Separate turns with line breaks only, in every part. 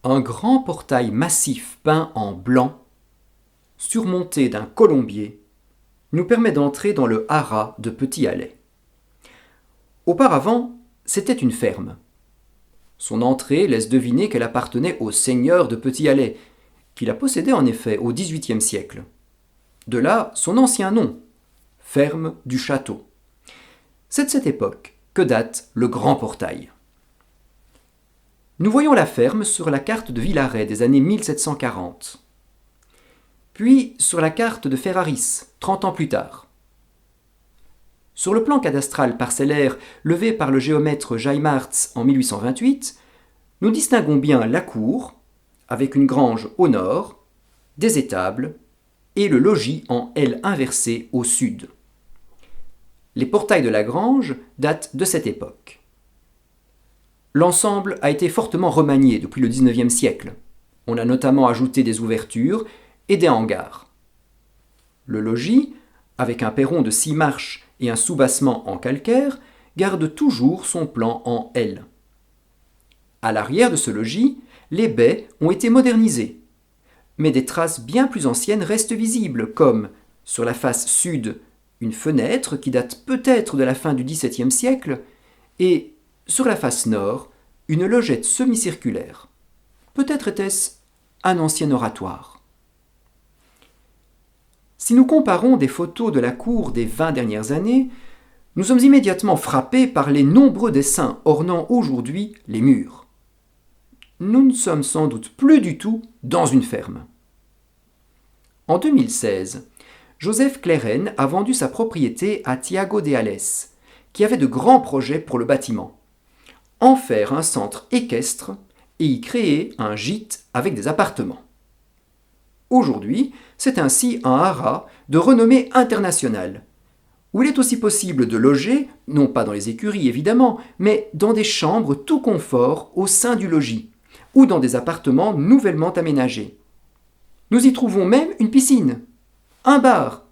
Un grand portail massif peint en blanc, surmonté d'un colombier, nous permet d'entrer dans le haras de Petit-Alais. Auparavant, c'était une ferme. Son entrée laisse deviner qu'elle appartenait au seigneur de Petit-Alais, qui la possédait en effet au XVIIIe siècle. De là son ancien nom, ferme du château. C'est de cette époque que date le grand portail. Nous voyons la ferme sur la carte de Villaret des années 1740, puis sur la carte de Ferraris, 30 ans plus tard. Sur le plan cadastral parcellaire levé par le géomètre Jaimartz en 1828, nous distinguons bien la cour, avec une grange au nord, des étables et le logis en L inversé au sud. Les portails de la grange datent de cette époque. L'ensemble a été fortement remanié depuis le XIXe siècle. On a notamment ajouté des ouvertures et des hangars. Le logis, avec un perron de 6 marches et un soubassement en calcaire, garde toujours son plan en L. À l'arrière de ce logis, les baies ont été modernisées, mais des traces bien plus anciennes restent visibles, comme, sur la face sud, une fenêtre qui date peut-être de la fin du XVIIe siècle, et, sur la face nord, une logette semi-circulaire. Peut-être était-ce un ancien oratoire. Si nous comparons des photos de la cour des 20 dernières années, nous sommes immédiatement frappés par les nombreux dessins ornant aujourd'hui les murs. Nous ne sommes sans doute plus du tout dans une ferme. En 2016, Joseph Cleren a vendu sa propriété à Thiago de Alès, qui avait de grands projets pour le bâtiment. En faire un centre équestre et y créer un gîte avec des appartements. Aujourd'hui, c'est ainsi un haras de renommée internationale, où il est aussi possible de loger, non pas dans les écuries évidemment, mais dans des chambres tout confort au sein du logis, ou dans des appartements nouvellement aménagés. Nous y trouvons même une piscine, un bar,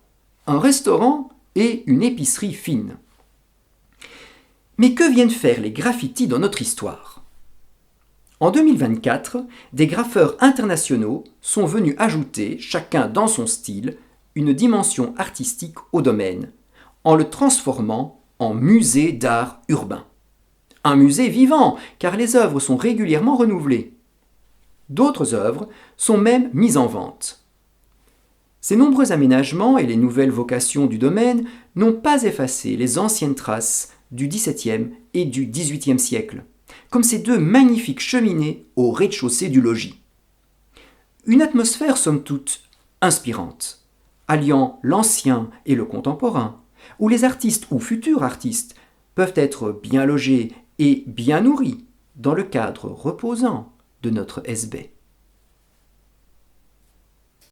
un restaurant et une épicerie fine. Mais que viennent faire les graffitis dans notre histoire ? En 2024, des graffeurs internationaux sont venus ajouter, chacun dans son style, une dimension artistique au domaine, en le transformant en musée d'art urbain. Un musée vivant, car les œuvres sont régulièrement renouvelées. D'autres œuvres sont même mises en vente. Ces nombreux aménagements et les nouvelles vocations du domaine n'ont pas effacé les anciennes traces du XVIIe et du XVIIIe siècle, comme ces deux magnifiques cheminées au rez-de-chaussée du logis. Une atmosphère somme toute inspirante, alliant l'ancien et le contemporain, où les artistes ou futurs artistes peuvent être bien logés et bien nourris dans le cadre reposant de notre SB.